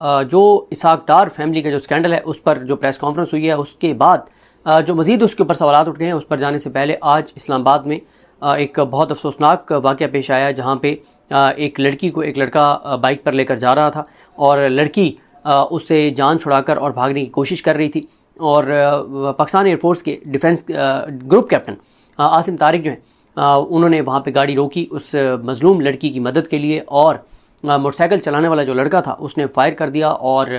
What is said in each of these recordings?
जो इसहाक डार फैमिली का जो स्कैंडल है उस पर जो प्रेस कॉन्फ्रेंस हुई है उसके बाद जो मज़ीद उसके ऊपर सवालात उठ गए हैं, उस पर जाने से पहले आज इस्लामाबाद में एक बहुत अफसोसनाक वाक़या पेश आया, जहाँ पे एक लड़की को एक लड़का बाइक पर लेकर जा रहा था और लड़की उससे जान छुड़ाकर और भागने की कोशिश कर रही थी। और पाकिस्तान एयरफोर्स के defence group captain Asim Tariq जो हैं उन्होंने वहाँ पे गाड़ी रोकी उस मज़लूम लड़की की मदद के लिए, और मोटरसाइकिल चलाने वाला जो लड़का था उसने फायर कर दिया और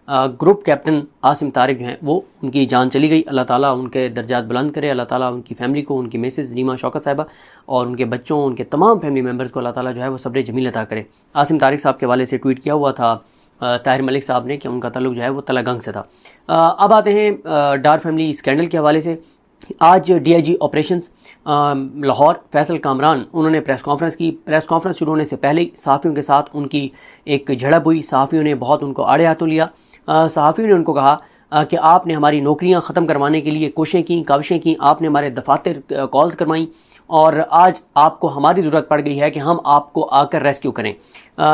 ग्रुप कैप्टन आसिम तारिक जो हैं वो उनकी जान चली गई। अल्लाह ताला उनके दर्जात बुलंद करे, अल्लाह ताला उनकी फैमिली को, उनकी मिसेस रीमा शौकत साहिबा और उनके बच्चों, उनके तमाम फैमिली मेम्बर्स को अल्लाह ताला जो है वो सब्र जमील अता करे। आसिम तारिक साहब के हवाले से ट्वीट किया हुआ था ताहिर मलिक साहब ने कि उनका ताल्लुक जो है वो तलागंग से था। अब आते हैं डार फैमिली स्कैंडल के हवाले से। आज DIG ऑपरेशंस लाहौर फैसल कामरान उन्होंने प्रेस कॉन्फ्रेंस की। प्रेस कॉन्फ्रेंस शुरू होने से पहले ही सहाफ़ियों के साथ उनकी एक झड़प हुई। सहाफ़ियों ने बहुत उनको आड़े हाथों लिया। सहाफ़ियों ने उनको कहा कि आपने हमारी नौकरियां ख़त्म करवाने के लिए कोशिशें की, काविशें की, आपने हमारे दफातर कॉल्स करवाई और आज आपको हमारी ज़रूरत पड़ गई है कि हम आपको आकर रेस्क्यू करें।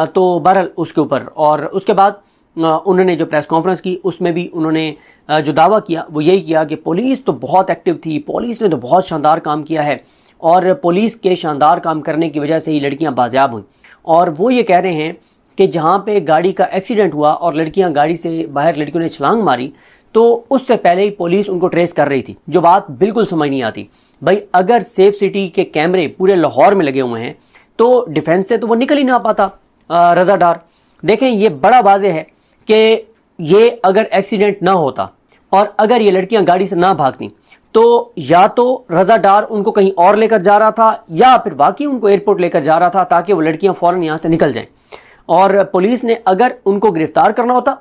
तो बहरहाल उसके ऊपर और उसके बाद उन्होंने जो प्रेस कॉन्फ्रेंस की उसमें भी उन्होंने जो दावा किया वो यही किया कि पुलिस तो बहुत एक्टिव थी, पुलिस ने तो बहुत शानदार काम किया है और पुलिस के शानदार काम करने की वजह से ही लड़कियां बाजियाब हुई। और वो ये कह रहे हैं कि जहाँ पे गाड़ी का एक्सीडेंट हुआ और लड़कियां गाड़ी से बाहर लड़कियों ने छलांग मारी तो उससे पहले ही पुलिस उनको ट्रेस कर रही थी, जो बात बिल्कुल समझ नहीं आती। भाई अगर सेफ सिटी के कैमरे पूरे लाहौर में लगे हुए हैं तो डिफेंस से तो वो निकल ही ना पाता रज़ा डार। देखें ये बड़ा वाज़ेह है कि ये अगर एक्सीडेंट ना होता और अगर ये लड़कियां गाड़ी से ना भागती तो या तो रज़ा डार उनको कहीं और लेकर जा रहा था या फिर वाकई उनको एयरपोर्ट लेकर जा रहा था ताकि वो लड़कियां फ़ौरन यहाँ से निकल जाएं। और पुलिस ने अगर उनको गिरफ्तार करना होता,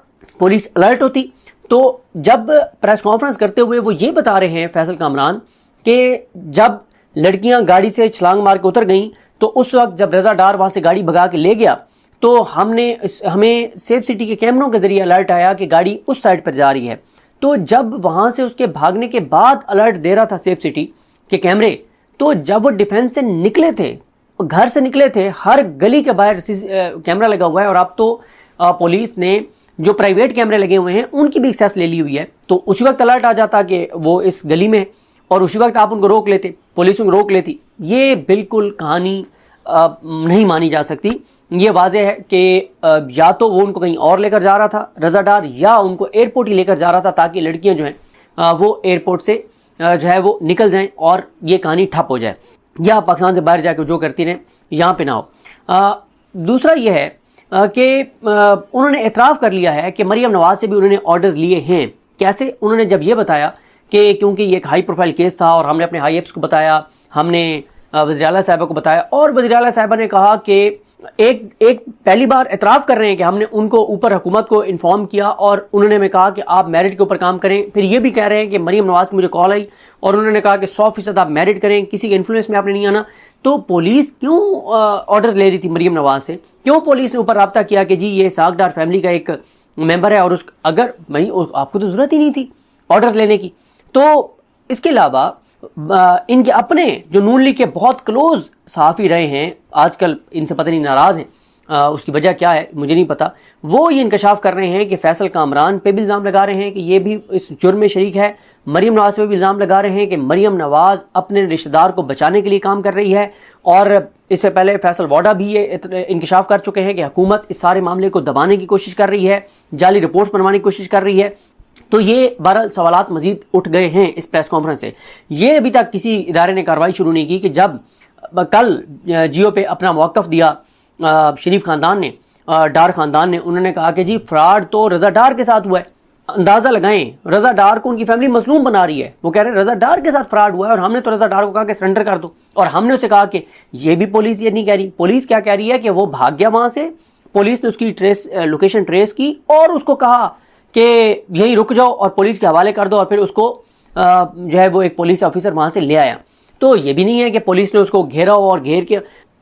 पुलिस अलर्ट होती। तो जब प्रेस कॉन्फ्रेंस करते हुए वो ये बता रहे हैं फैसल कामरान कि जब लड़कियां गाड़ी से छलांग मार के उतर गईं तो उस वक्त जब रज़ा डार वहाँ से गाड़ी भगा के ले गया तो हमें सेफ सिटी के कैमरों के जरिए अलर्ट आया कि गाड़ी उस साइड पर जा रही है। तो जब वहां से उसके भागने के बाद अलर्ट दे रहा था सेफ सिटी के कैमरे, तो जब वो डिफेंस से निकले थे, घर से निकले थे, हर गली के बाहर कैमरा लगा हुआ है और अब तो पुलिस ने जो प्राइवेट कैमरे लगे हुए हैं उनकी भी एक्सेस ले ली हुई है। तो उसी वक्त अलर्ट आ जाता कि वो इस गली में और उसी वक्त आप उनको रोक लेते, पुलिस उनको रोक लेती। ये बिल्कुल कहानी नहीं मानी जा सकती। ये वाज़ेह है कि या तो वो उनको कहीं और लेकर जा रहा था रज़ा डार या उनको एयरपोर्ट ही लेकर जा रहा था ताकि लड़कियां जो हैं वो एयरपोर्ट से जो है वो निकल जाएं और ये कहानी ठप हो जाए या पाकिस्तान से बाहर जाकर जो करती रहें यहाँ पे ना हो। दूसरा ये है कि उन्होंने एतराफ़ कर लिया है कि मरियम नवाज़ से भी उन्होंने ऑर्डर्स लिए हैं। कैसे? उन्होंने जब ये बताया कि क्योंकि ये एक हाई प्रोफाइल केस था और हमने अपने हाई एप्स को बताया, हमने वज़ीर आला साहिबा को बताया और वज़ीर आला साहिबा ने कहा कि एक पहली बार एतराफ़ कर रहे हैं कि हमने उनको ऊपर हुकूमत को इन्फॉर्म किया और उन्होंने हमें कहा कि आप मेरिट के ऊपर काम करें। फिर ये भी कह रहे हैं कि मरियम नवाज़ की मुझे कॉल आई और उन्होंने कहा कि 100% आप मेरिट करें, किसी के इन्फ्लुएंस में आपने नहीं आना। तो पुलिस क्यों ऑर्डर्स ले रही थी मरियम नवाज़ से? क्यों पुलिस ने ऊपर रब्ता किया कि जी ये इसहाक डार फैमिली का एक मेम्बर है और अगर भाई आपको तो ज़रूरत ही नहीं थी ऑर्डर्स लेने की। तो इसके अलावा इनके अपने जो नून लीग के बहुत क्लोज सहाफ़ी रहे हैं, आजकल इनसे पता नहीं नाराज़ हैं, उसकी वजह क्या है मुझे नहीं पता। वो ये इंकशाफ कर रहे हैं कि फैसल कामरान पे भी इल्ज़ाम लगा रहे हैं कि ये भी इस जुर्म में शरीक है। मरियम नवाज़ पे भी इल्ज़ाम लगा रहे हैं कि मरियम नवाज़ अपने रिश्तेदार को बचाने के लिए काम कर रही है। और इससे पहले फैसल वाडा भी ये इंकशाफ कर चुके हैं कि हुकूमत इस सारे मामले को दबाने की कोशिश कर रही है, जाली रिपोर्ट्स बनवाने की कोशिश कर रही है। तो ये 12 सवालात मजीद उठ गए हैं इस प्रेस कॉन्फ्रेंस से। ये अभी तक किसी इदारे ने कार्रवाई शुरू नहीं की कि जब कल जियो पे अपना मौक़िफ़ दिया शरीफ ख़ानदान ने, डार ख़ानदान ने, उन्होंने कहा कि जी फ्रॉड तो रज़ा डार के साथ हुआ है। अंदाज़ा लगाएं, रज़ा डार को उनकी फैमिली मसलूम बना रही है। वो कह रहे हैं रज़ा डार के साथ फ्रॉड हुआ है और हमने तो रज़ा डार को कहा कि सरेंडर कर दो। और हमने उसे कहा कि ये भी पुलिस ये नहीं कह रही। पुलिस क्या कह रही है कि वो भाग गया वहाँ से, पुलिस ने उसकी लोकेशन ट्रेस की और उसको कहा कि यहीं रुक जाओ और पुलिस के हवाले कर दो और फिर उसको जो है वो एक पुलिस ऑफिसर वहाँ से ले आया। तो ये भी नहीं है कि पुलिस ने उसको घेरा हो और घेर के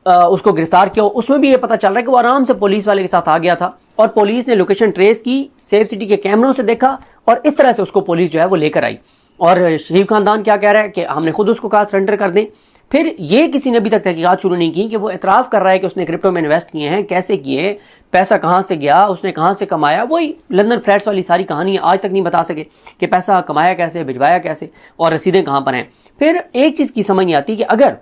उसको गिरफ्तार किया हो। उसमें भी ये पता चल रहा है कि वो आराम से पुलिस वाले के साथ आ गया था और पुलिस ने लोकेशन ट्रेस की, सेफ सिटी के कैमरों से देखा और इस तरह से उसको पुलिस जो है वो लेकर आई। और शरीफ ख़ानदान क्या कह रहा है कि हमने खुद उसको कहा सरेंडर कर दें। फिर ये किसी ने अभी तक तहकीकात शुरू नहीं की कि वो इतराफ़ कर रहा है कि उसने क्रिप्टो में इन्वेस्ट किए हैं, कैसे किए, पैसा कहाँ से गया, उसने कहाँ से कमाया। वही लंदन फ्लैट्स वाली सारी कहानी है, आज तक नहीं बता सके कि पैसा कमाया कैसे, भिजवाया कैसे और रसीदें कहाँ पर हैं। फिर एक चीज़ की समझ नहीं आती कि अगर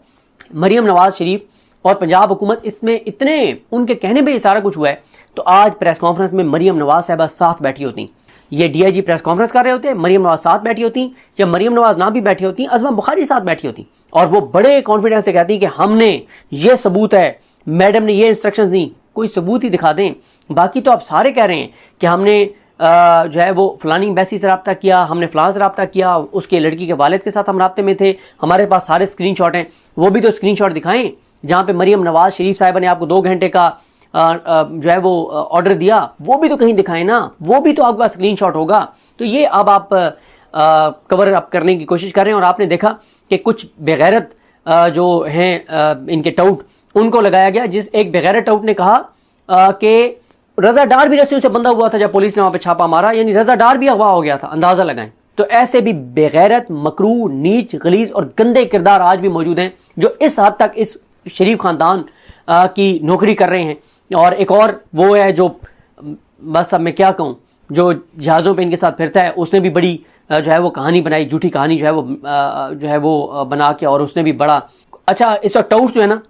मरीम नवाज शरीफ और पंजाब हुकूमत इसमें इतने उनके कहने पर सारा कुछ हुआ है, तो आज प्रेस कॉन्फ्रेंस में मरीम नवाज साहबा साथ बैठी होती, ये डीआईजी प्रेस कॉन्फ्रेंस कर रहे होते, मरीम नवाज साथ बैठी होती, या मरीम नवाज ना भी बैठी होती, अज़मा बुखारी साथ बैठी होती, और वो बड़े कॉन्फिडेंस से कहती कि हमने ये सबूत है, मैडम ने ये इंस्ट्रक्शंस दी, कोई सबूत ही दिखा दें। बाकी तो आप सारे कह रहे हैं कि हमने जो है वो फलानी एम्बेसी से रब्ता किया, हमने फलां से रब्ता किया, उसके लड़की के वालिद के साथ हम रब्ते में थे, हमारे पास सारे स्क्रीनशॉट हैं। वो भी तो स्क्रीनशॉट दिखाएं जहाँ पे मरीम नवाज शरीफ साहिबा ने आपको 2 घंटे का जो है वो ऑर्डर दिया, वो भी तो कहीं दिखाएं ना, वो भी तो आपके पास स्क्रीनशॉट होगा। तो ये अब आप कवर अप करने की कोशिश कर रहे हैं, और आपने देखा कि कुछ बेगैरत जो हैं इनके टाउट, उनको लगाया गया। जिस एक बेगैरत टाउट ने कहा कि रजा डार भी रस्सियों से बंधा हुआ था जब पुलिस ने वहाँ पे छापा मारा, यानी रजा डार भी अगवा हो गया था, अंदाज़ा लगाएं। तो ऐसे भी बेगैरत, मकरू, नीच, गलीज और गंदे किरदार आज भी मौजूद हैं जो इस हद तक इस शरीफ खानदान की नौकरी कर रहे हैं। और एक और वो है जो, बस अब मैं क्या कहूँ, जो जहाज़ों पे इनके साथ फिरता है, उसने भी बड़ी जो है वो कहानी बनाई, झूठी कहानी जो है वो बना के, और उसने भी बड़ा अच्छा। इस वक्त टाउट्स जो है ना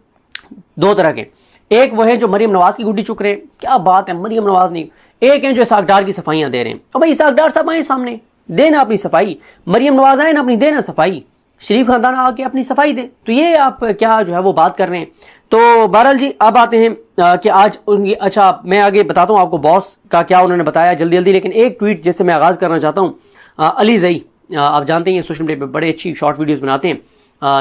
2 तरह के, एक वो है जो मरीम नवाज की गुड्डी चुक रहे हैं, क्या बात है मरीम नवाज नहीं, एक है जो इसाक डार की सफाइयाँ दे रहे हैं। अब भाई इसाक डार साहब आए सामने, देना अपनी सफाई, मरीम नवाज आए ना अपनी देना सफाई, शरीफ खानदान आके अपनी सफाई दे। तो ये आप क्या जो है वो बात कर रहे हैं। तो बहरहाल जी अब आते हैं कि आज उनकी, अच्छा मैं आगे बताता हूँ आपको बॉस का क्या उन्होंने बताया जल्दी जल्दी, लेकिन एक ट्वीट जिससे मैं आगाज़ करना चाहता हूँ। अली ज़ई, आप जानते हैं सोशल मीडिया पे बड़े अच्छी शॉर्ट वीडियोस बनाते हैं,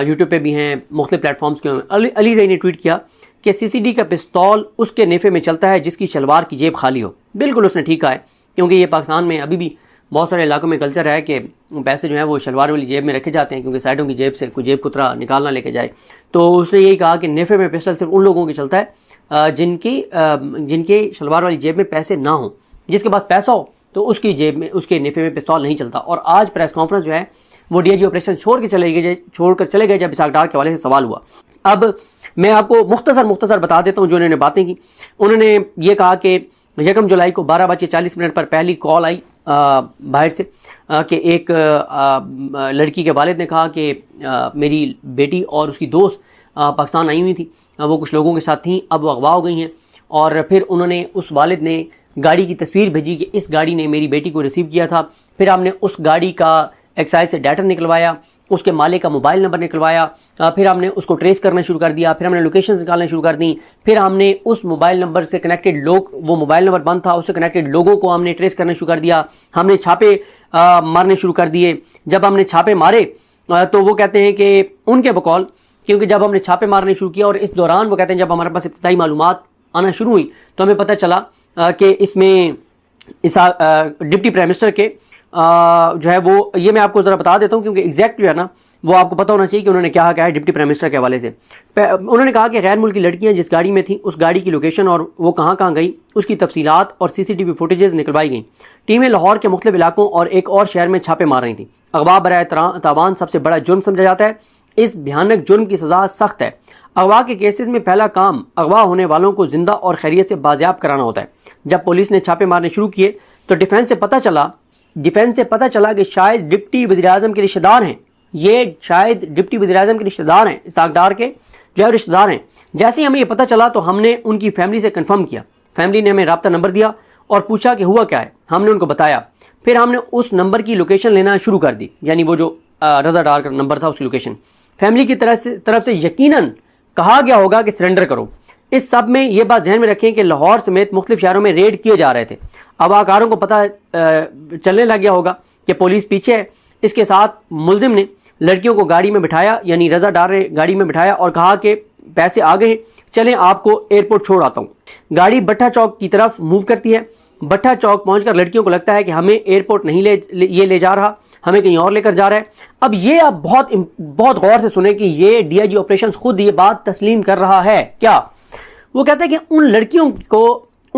यूट्यूब पे भी हैं, मुख्तलिफ प्लेटफॉर्म्स के। अली ज़ई ने ट्वीट किया कि सीसीडी का पिस्तौल उसके नेफे में चलता है जिसकी शलवार की जेब खाली हो। बिल्कुल उसने ठीक कहा है, क्योंकि ये पाकिस्तान में अभी भी बहुत सारे इलाकों में कल्चर है कि पैसे जो है वो शलवार वाली जेब में रखे जाते हैं, क्योंकि साइडों की जेब से कोई जेब कुतरा निकालना लेके जाए। तो उसने यही कहा कि नेफे में पिस्टल सिर्फ उन लोगों की चलता है जिनके शलवार वाली जेब में पैसे ना हो, जिसके पास पैसा हो तो उसकी जेब में, उसके नेफे में पिस्तौल नहीं चलता। और आज प्रेस कॉन्फ्रेंस जो है वो डीआईजी ऑपरेशन छोड़कर चले गए जब इसाक डार के हवाले से सवाल हुआ। अब मैं आपको मुख्तसर बता देता हूँ जो उन्होंने बातें की। उन्होंने ये कहा कि 1 जुलाई को 12:40 पर पहली कॉल आई बाहर से कि एक लड़की के वालिद ने कहा कि मेरी बेटी और उसकी दोस्त पाकिस्तान आई हुई थी, वो कुछ लोगों के साथ थी, अब वो अगवा हो गई हैं। और फिर उन्होंने, उस वालिद ने गाड़ी की तस्वीर भेजी कि इस गाड़ी ने मेरी बेटी को रिसीव किया था। फिर हमने उस गाड़ी का एक्साइज से डाटा निकलवाया, उसके मालिक का मोबाइल नंबर निकलवाया, फिर हमने उसको ट्रेस करना शुरू कर दिया, फिर हमने लोकेशन निकालना शुरू कर दी, फिर हमने उस मोबाइल नंबर से कनेक्टेड लोग, वो मोबाइल नंबर बंद था, उससे कनेक्टेड लोगों को हमने ट्रेस करना शुरू कर दिया। हमने छापे मारने शुरू कर दिए। जब हमने छापे मारे तो वो कहते हैं कि उनके बकौल, क्योंकि जब हमने छापे मारने शुरू किया और इस दौरान वो कहते हैं जब हमारे पास इब्तिदाई मालूमात आना शुरू हुई तो हमें पता चला कि इसमें इस डिप्टी प्राइम मिनिस्टर के जो है वो, ये मैं आपको ज़रा बता देता हूँ क्योंकि एग्जैक्ट जो है ना वो आपको पता होना चाहिए कि उन्होंने क्या कहा है डिप्टी प्राइम मिनिस्टर के हवाले से। उन्होंने कहा कि गैर मुल्की लड़कियां जिस गाड़ी में थी उस गाड़ी की लोकेशन और वो कहाँ कहाँ गई उसकी तफसीलात और सीसीटीवी फुटेजेस निकलवाई गई। टीमें लाहौर के मुख्तलिफ इलाकों और एक और शहर में छापे मार रही थी। अगवा बराए तावान सबसे बड़ा जुर्म समझा जाता है। इस भयानक जुर्म की सज़ा सख्त है। अगवा के केसेस में पहला काम अगवा होने वालों को जिंदा और खैरियत से बाजियाब कराना होता है। जब पुलिस ने छापे मारने शुरू किए तो डिफेंस से पता चला कि शायद डिप्टी वज़ीर-ए-आज़म के रिश्तेदार हैं। ये शायद डिप्टी वज़ीर-ए-आज़म के रिश्तेदार हैं, इसाक डार के जो है रिश्तेदार हैं। जैसे ही हमें ये पता चला तो हमने उनकी फैमिली से कंफर्म किया। फैमिली ने हमें रब्ता नंबर दिया और पूछा कि हुआ क्या है। हमने उनको बताया। फिर हमने उस नंबर की लोकेशन लेना शुरू कर दी, यानी वो जो रज़ा डार का नंबर था उसकी लोकेशन। फैमिली की तरफ से यकीनन कहा गया होगा कि सरेंडर करो। इस सब में ये बात ध्यान में रखें कि लाहौर समेत मुख्तलिफ शहरों में रेड किए जा रहे थे। अगवाकारों को पता चलने लग गया होगा कि पुलिस पीछे है। इसके साथ मुलजिम ने लड़कियों को गाड़ी में बिठाया, यानी रज़ा डार ने गाड़ी में बिठाया और कहा कि पैसे आ गए हैं, चलें आपको एयरपोर्ट छोड़ आता हूँ। गाड़ी भट्टा चौक की तरफ मूव करती है। भट्टा चौक पहुंचकर लड़कियों को लगता है कि हमें एयरपोर्ट नहीं ले जा रहा, हमें कहीं और लेकर जा रहा है। अब ये आप बहुत गौर से सुने कि ये डीआईजी ऑपरेशन खुद ये बात तस्लीम कर रहा है। क्या वो कहता है कि उन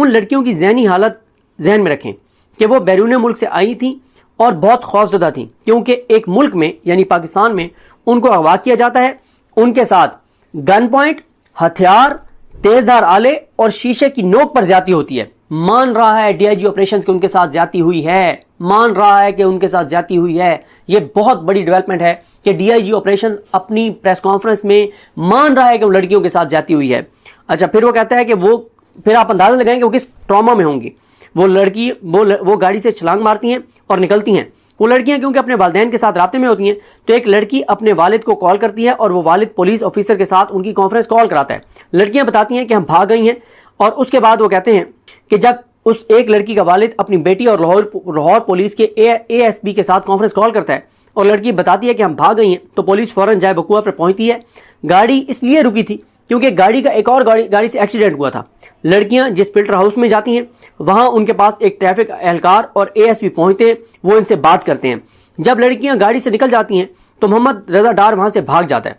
लड़कियों की ज़हनी हालत जहन में रखें कि वो बैरून मुल्क से आई थी और बहुत खौफजदा थी, क्योंकि एक मुल्क में यानी पाकिस्तान में उनको अगवा किया जाता है उनके साथ गन पॉइंट, हथियार, तेजधार आले और शीशे की नोक पर ज्यादती होती है। मान रहा है डीआईजी ऑपरेशंस के उनके साथ ज्यादती हुई है, मान रहा है कि उनके साथ ज्यादती हुई है। यह बहुत बड़ी डेवलपमेंट है कि डीआईजी ऑपरेशंस अपनी प्रेस कॉन्फ्रेंस में मान रहा है कि वो लड़कियों के साथ ज्यादती हुई है। अच्छा, फिर वो कहता है कि वो, फिर आप अंदाजा लगाएंगे वो किस ट्रॉमा में होंगी। वो लड़की वो गाड़ी से छलांग मारती हैं और निकलती हैं। वो लड़कियां क्योंकि अपने वालिदैन के साथ राब्ते में होती हैं, तो एक लड़की अपने वालिद को कॉल करती है और वो वालिद पुलिस ऑफिसर के साथ उनकी कॉन्फ्रेंस कॉल कराता है। लड़कियां बताती हैं कि हम भाग गई हैं, और उसके बाद वो कहते हैं कि जब उस एक लड़की का वालिद अपनी बेटी और लाहौर पुलिस के एएसपी के साथ कॉन्फ्रेंस कॉल करता है और लड़की बताती है कि हम भाग गई हैं, तो पुलिस फौरन जाए वकुआ पर पहुंचती है। गाड़ी इसलिए रुकी थी क्योंकि गाड़ी का एक और गाड़ी से एक्सीडेंट हुआ था। लड़कियां जिस फिल्टर हाउस में जाती हैं वहां उनके पास एक ट्रैफिक एहलकार और एएसपी पहुंचते हैं, वो इनसे बात करते हैं। जब लड़कियां गाड़ी से निकल जाती हैं तो मोहम्मद रजा डार वहां से भाग जाता है।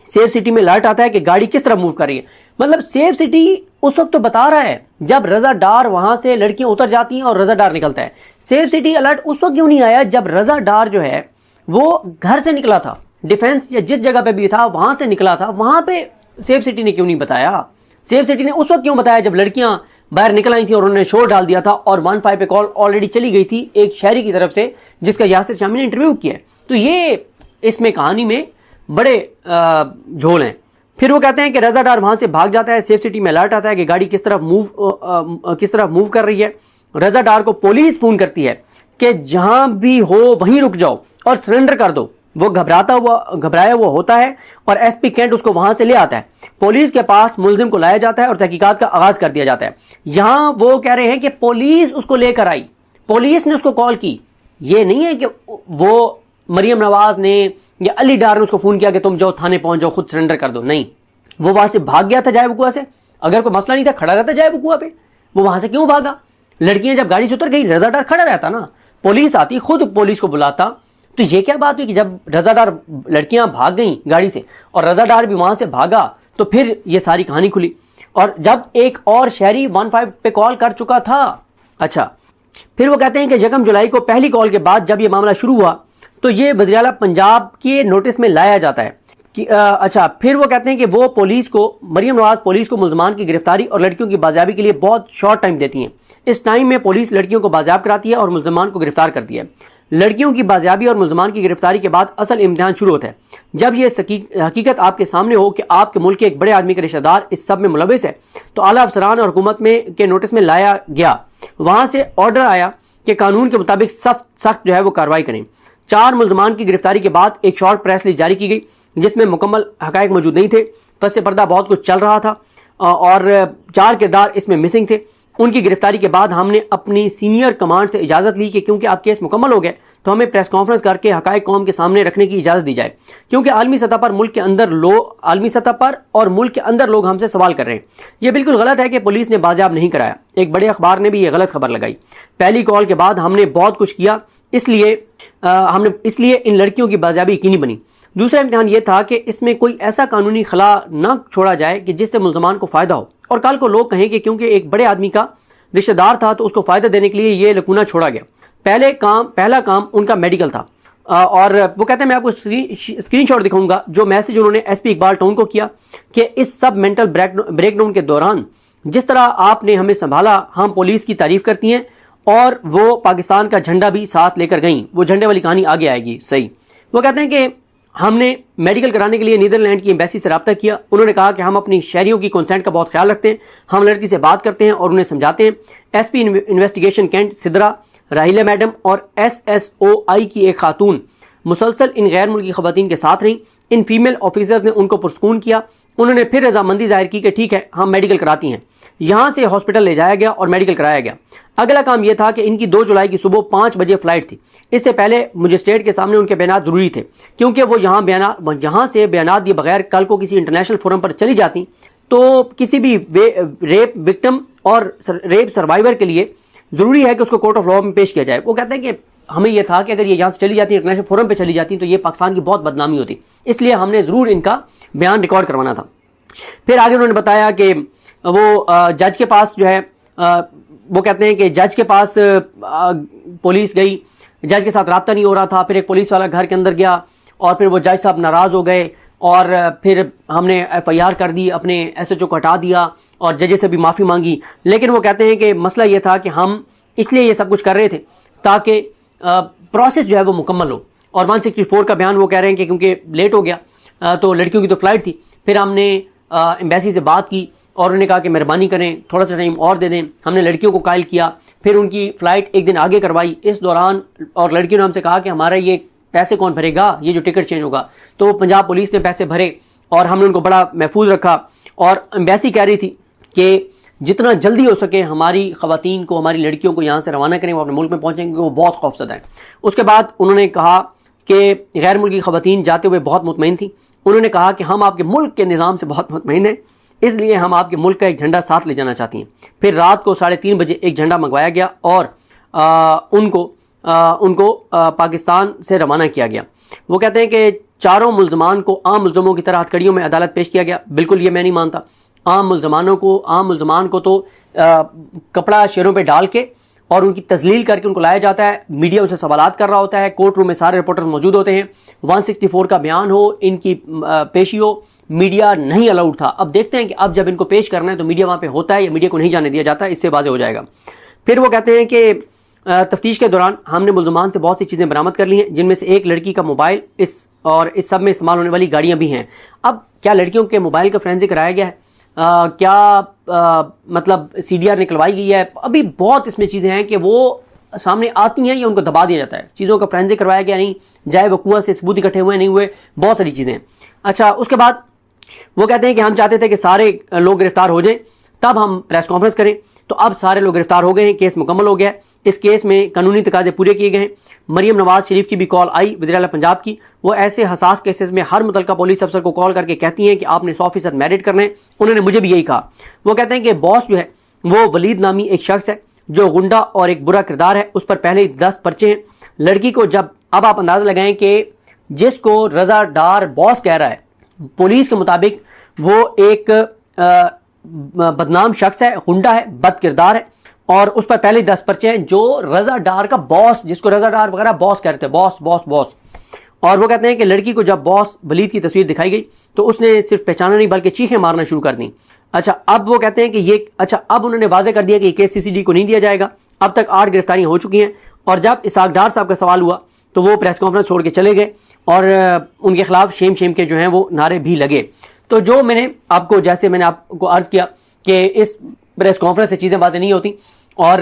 सेफ सिटी में अलर्ट आता है कि गाड़ी किस तरह मूव कर रही है। मतलब सेफ सिटी उस वक्त तो बता रहा है जब रजा डार वहां से लड़कियां उतर जाती हैं और रजा डार निकलता है। सेफ सिटी अलर्ट उस वक्त क्यों नहीं आया जब रजा डार जो है वो घर से निकला था, डिफेंस या जिस जगह पे भी था वहां से निकला था, वहां पे सेफ सिटी ने क्यों नहीं बताया? सेफ सिटी ने उस वक्त क्यों बताया जब लड़कियां बाहर निकल आई थी और उन्होंने शोर डाल दिया था और 15 पे कॉल ऑलरेडी चली गई थी एक शहरी की तरफ से जिसका यासिर शामी ने इंटरव्यू किया। तो ये इसमें कहानी में बड़े झोल हैं। फिर वो कहते हैं कि रजा डार वहां से भाग जाता है। सेफ सिटी में अलर्ट आता है कि गाड़ी किस तरफ मूव कर रही है। रजा डार को पुलिस फोन करती है कि जहां भी हो वहीं रुक जाओ और सरेंडर कर दो। वो घबराया हुआ होता है और एसपी कैंट उसको वहां से ले आता है। पुलिस के पास मुलजिम को लाया जाता है और तहकीकात का आगाज कर दिया जाता है। यहां वो कह रहे हैं कि पुलिस उसको लेकर आई, पुलिस ने उसको कॉल की। ये नहीं है कि वो मरियम नवाज ने या अली डार ने उसको फोन किया कि तुम जाओ थाने पहुंच जाओ, खुद सरेंडर कर दो। नहीं, वो वहां से भाग गया था जाए वकुआ से। अगर कोई मसला नहीं था खड़ा रहता जाए वकुआ पे, वो वहां से क्यों भागा? लड़कियां जब गाड़ी से उतर गई रजा डार खड़ा रहता ना, पुलिस आती, खुद पुलिस को बुलाता। तो ये क्या बात हुई कि जब रजादार लड़कियां भाग गईं गाड़ी से और रजादार भी वहां से भागा, तो फिर ये सारी कहानी खुली। और जब एक और शहरी 15 पे कॉल कर चुका था। अच्छा, फिर वो कहते हैं कि 1 जुलाई को पहली कॉल के बाद जब ये मामला शुरू हुआ तो ये वज़ीर आला पंजाब के नोटिस में लाया जाता है कि अच्छा, फिर वो कहते हैं कि वो पुलिस को, मरियम नवाज पुलिस को मुल्ज़मान की गिरफ्तारी और लड़कियों की बाजियाबी के लिए बहुत शॉर्ट टाइम देती हैं। इस टाइम में पुलिस लड़कियों को बाजियाब कराती है और मुल्ज़मान को गिरफ्तार करती है। लड़कियों की बाजियाबी और मुल्ज़मान की गिरफ्तारी के बाद असल इम्तिहान शुरू होता है। जब यह हकीकत आपके सामने हो कि आपके मुल्क के एक बड़े आदमी के रिश्तेदार इस सब में मुलविस है, तो आला अफसरान और हुकूमत में के नोटिस में लाया गया। वहां से ऑर्डर आया कि कानून के मुताबिक सख्त जो है वो कार्रवाई करें। 4 मुल्ज़मान की गिरफ्तारी के बाद एक शॉर्ट प्रेस रिलीज जारी की गई जिसमें मुकम्मल हकायक मौजूद नहीं थे। पस से पर्दा बहुत कुछ चल रहा था और 4 किरदार इसमें मिसिंग थे। उनकी गिरफ्तारी के बाद हमने अपनी सीनियर कमांड से इजाज़त ली कि क्योंकि आप केस मुकम्मल हो गए तो हमें प्रेस कॉन्फ्रेंस करके हकायक कौम के सामने रखने की इजाज़त दी जाए, क्योंकि आलमी सतह पर और मुल्क के अंदर लोग हमसे सवाल कर रहे हैं। यह बिल्कुल गलत है कि पुलिस ने बाजियाब नहीं कराया। एक बड़े अखबार ने भी यह गलत खबर लगाई। पहली कॉल के बाद हमने बहुत कुछ किया, इसलिए इन लड़कियों की बाजियाबी यकीनी बनी। दूसरा इम्तिहान यह था कि इसमें कोई ऐसा कानूनी खला न छोड़ा जाए कि जिससे मुल्ज़मान को फ़ायदा हो और कल को लोग कहें कि क्योंकि एक बड़े आदमी का रिश्तेदार था तो उसको फ़ायदा देने के लिए ये लकूना छोड़ा गया। पहला काम उनका मेडिकल था। और वो कहते हैं, मैं आपको स्क्रीनशॉट दिखाऊंगा जो मैसेज उन्होंने एसपी इकबाल टाउन को किया कि इस सब मेंटल ब्रेकडाउन के दौरान जिस तरह आपने हमें संभाला, हम पुलिस की तारीफ करती हैं और वो पाकिस्तान का झंडा भी साथ लेकर गई। वो झंडे वाली कहानी आगे आएगी। सही। वो कहते हैं कि हमने मेडिकल कराने के लिए नीदरलैंड की एम्बेसी से रब्ता किया। उन्होंने कहा कि हम अपनी शहरियों की कंसेंट का बहुत ख्याल रखते हैं, हम लड़की से बात करते हैं और उन्हें समझाते हैं। एसपी इन्वेस्टिगेशन कैंट सिद्रा, राहिला मैडम और SSOI की एक खातून मुसलसल इन गैर मुल्की खवातीन के साथ रहीं। इन फीमेल ऑफिसर्स ने उनको पुरस्कून किया। उन्होंने फिर रजामंदी जाहिर की कि ठीक है हम मेडिकल कराती हैं। यहाँ से हॉस्पिटल ले जाया गया और मेडिकल कराया गया। अगला काम यह था कि इनकी 2 जुलाई की सुबह 5 बजे फ्लाइट थी। इससे पहले मजिस्ट्रेट के सामने उनके बयान ज़रूरी थे, क्योंकि वो यहाँ से बयान दिए बगैर कल को किसी इंटरनेशनल फोरम पर चली जाती तो किसी भी रेप विक्टिम और रेप सर्वाइवर के लिए ज़रूरी है कि उसको कोर्ट ऑफ लॉ में पेश किया जाए। वो कहते हैं कि हमें यह था कि अगर ये यहाँ से चली जाती, इंटरनेशनल फोरम पे चली जाती तो ये पाकिस्तान की बहुत बदनामी होती, इसलिए हमने ज़रूर इनका बयान रिकॉर्ड करवाना था। फिर आगे उन्होंने बताया कि वो जज के पास जो है, वो कहते हैं कि जज के पास पुलिस गई, जज के साथ रब्ता नहीं हो रहा था। फिर एक पुलिस वाला घर के अंदर गया और फिर वो जज साहब नाराज़ हो गए और फिर हमने FIR कर दी, अपने SHO को हटा दिया और जजेस से भी माफ़ी मांगी। लेकिन वो कहते हैं कि मसला ये था कि हम इसलिए ये सब कुछ कर रहे थे ताकि प्रोसेस जो है वो मुकम्मल हो। और 164 का बयान वो कह रहे हैं कि क्योंकि लेट हो गया तो लड़कियों की तो फ़्लाइट थी, फिर हमने एम्बेसी से बात की और उन्होंने कहा कि मेहरबानी करें थोड़ा सा टाइम और दे दें। हमने लड़कियों को कायल किया, फिर उनकी फ़्लाइट एक दिन आगे करवाई इस दौरान, और लड़कियों ने हमसे कहा कि हमारा ये पैसे कौन भरेगा, ये जो टिकट चेंज होगा। तो पंजाब पुलिस ने पैसे भरे और हमने उनको बड़ा महफूज रखा। और एम्बेसी कह रही थी कि जितना जल्दी हो सके हमारी ख़वातीन को, हमारी लड़कियों को यहाँ से रवाना करें, वो अपने मुल्क में पहुँचेंगे, वो बहुत खौफज़दा है। उसके बाद उन्होंने कहा कि गैर मुल्की ख़वातीन जाते हुए बहुत मुतमईन थी। उन्होंने कहा कि हम आपके मुल्क के निज़ाम से बहुत मुतमईन हैं, इसलिए हम आपके मुल्क का एक झंडा साथ ले जाना चाहती हैं। फिर रात को 3:30 बजे एक झंडा मंगवाया गया और उनको पाकिस्तान से रवाना किया गया। वो कहते हैं कि चारों मुल्ज़मान को आम मुल्ज़मों की तरह हथकड़ियों में अदालत पेश किया गया। बिल्कुल ये मैं नहीं मानता। आम मुल्ज़मान को तो कपड़ा शेरों पे डाल के और उनकी तजलील करके उनको लाया जाता है, मीडिया उनसे सवालात कर रहा होता है, कोर्ट रूम में सारे रिपोर्टर मौजूद होते हैं, 164 का बयान हो, इनकी पेशी हो, मीडिया नहीं अलाउड था। अब देखते हैं कि अब जब इनको पेश करना है तो मीडिया वहाँ पे होता है या मीडिया को नहीं जाने दिया जाता, इससे वाज़ेह हो जाएगा। फिर वो कहते हैं कि तफ्तीश के दौरान हमने मुल्ज़मान से बहुत सी चीज़ें बरामद कर ली हैं, जिनमें से एक लड़की का मोबाइल इस सब में इस्तेमाल होने वाली गाड़ियाँ भी हैं। अब क्या लड़कियों के मोबाइल का फोरेंसिक कराया गया है? मतलब CDR निकलवाई गई है? अभी बहुत इसमें चीज़ें हैं कि वो सामने आती हैं या उनको दबा दिया जाता है। चीज़ों का फोरेंसिक करवाया गया नहीं, जाए वकूआ से सबूत इकट्ठे हुए नहीं हुए, बहुत सारी चीज़ें हैं। अच्छा, उसके बाद वो कहते हैं कि हम चाहते थे कि सारे लोग गिरफ्तार हो जाएं, तब हम प्रेस कॉन्फ्रेंस करें। तो अब सारे लोग गिरफ्तार हो गए हैं, केस मुकम्मल हो गया है। इस केस में कानूनी तकाजे पूरे किए गए हैं। मरियम नवाज शरीफ की भी कॉल आई, वज़ीर आला पंजाब की। वो ऐसे हसास केसेस में हर मुतलका पुलिस अफसर को कॉल करके कहती हैं कि आपने 100% मेरिट करना है। उन्होंने मुझे भी यही कहा। वो कहते हैं कि बॉस जो है वो वलीद नामी एक शख्स है जो गुंडा और एक बुरा किरदार है, उस पर पहले ही 10 पर्चे हैं। लड़की को जब अब आप अंदाज़ा लगाएं कि जिसको रज़ा डार बॉस कह रहा है, पुलिस के मुताबिक वो एक बदनाम शख्स है, गुंडा है, बद किरदार है, और उस पर पहले 10 पर्चे हैं। जो रज़ा डार का बॉस, जिसको रज़ा डार वगैरह बॉस कहते हैं, बॉस बॉस बॉस। और वो कहते हैं कि लड़की को जब बॉस वलीद की तस्वीर दिखाई गई तो उसने सिर्फ पहचाना नहीं बल्कि चीखें मारना शुरू कर दी। अच्छा, अब वो कहते हैं कि अब उन्होंने वाज़ेह कर दिया कि ये केस CCD को नहीं दिया जाएगा। अब तक 8 गिरफ्तारियां हो चुकी हैं। और जब इसहाक डार साहब का सवाल हुआ तो वो प्रेस कॉन्फ्रेंस छोड़ के चले गए और उनके खिलाफ शेम के जो हैं वो नारे भी लगे। तो जो मैंने आपको, जैसे मैंने आपको अर्ज़ किया कि इस प्रेस कॉन्फ्रेंस से चीज़ें वाज़ेह नहीं होती और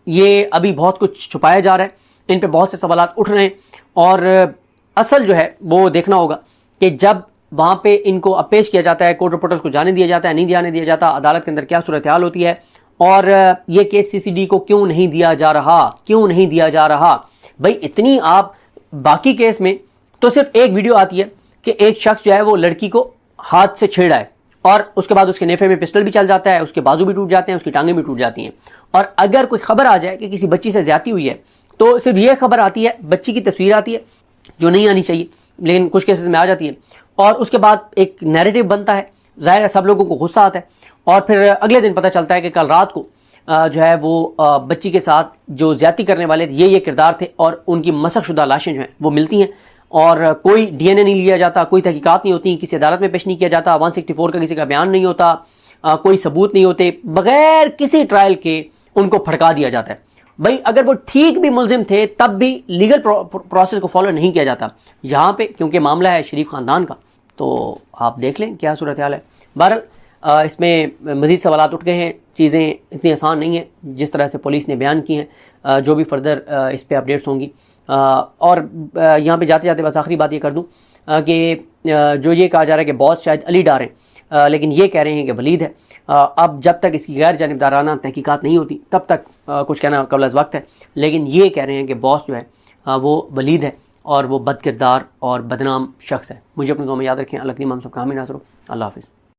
ये अभी बहुत कुछ छुपाया जा रहा है, इन पे बहुत से सवालात उठ रहे हैं। और असल जो है वो देखना होगा कि जब वहाँ पे इनको अब पेश किया जाता है, कोर्ट रिपोर्टर्स को जाने दिया जाता है, नहीं जाने दिया जाता, अदालत के अंदर क्या सूरत हाल होती है, और ये केस CCD को क्यों नहीं दिया जा रहा। भाई इतनी आप बाकी केस में तो सिर्फ एक वीडियो आती है कि एक शख्स जो है वो लड़की को हाथ से छेड़ा है और उसके बाद उसके नेफे में पिस्टल भी चल जाता है, उसके बाजू भी टूट जाते हैं, उसकी टांगें भी टूट जाती हैं। और अगर कोई खबर आ जाए कि किसी बच्ची से ज्यादती हुई है तो सिर्फ ये खबर आती है, बच्ची की तस्वीर आती है जो नहीं आनी चाहिए लेकिन कुछ केसेस में आ जाती है, और उसके बाद एक नैरेटिव बनता है, ज़ाहिर है सब लोगों को गुस्सा आता है, और फिर अगले दिन पता चलता है कि कल रात को जो है वो बच्ची के साथ जो ज्यादती करने वाले ये किरदार थे, और उनकी मसखशुदा लाशें जो हैं वो मिलती हैं और कोई DNA नहीं लिया जाता, कोई तहकीकात नहीं होती, किसी अदालत में पेश नहीं किया जाता, 164 का किसी का बयान नहीं होता, कोई सबूत नहीं होते, बगैर किसी ट्रायल के उनको फड़का दिया जाता है। भाई अगर वो ठीक भी मुल्जिम थे तब भी लीगल प्रोसेस को फॉलो नहीं किया जाता यहाँ पे, क्योंकि मामला है शरीफ ख़ानदान का। तो आप देख लें क्या सूरत हाल है। बहरहाल इसमें मज़ीद सवालात उठ गए हैं, चीज़ें इतनी आसान नहीं है जिस तरह से पुलिस ने बयान की हैं। जो भी फर्दर इस पर अपडेट्स होंगी। और यहाँ पे जाते जाते बस आखिरी बात ये कर दूँ कि जो ये कहा जा रहा है कि बॉस शायद अली डार हैं, लेकिन ये कह रहे हैं कि वलीद है। अब जब तक इसकी गैर जानिबदाराना तहकीकात नहीं होती तब तक कुछ कहना कबल अज़ वक्त है, लेकिन ये कह रहे हैं कि बॉस जो है वो वलीद है और वो बद किरदार और बदनाम शख्स है। मुझे अपने दुआ में याद रखें। अल्लाह करीम हम सब का हामी नाज़र हो। अल्लाह हाफ़िज़।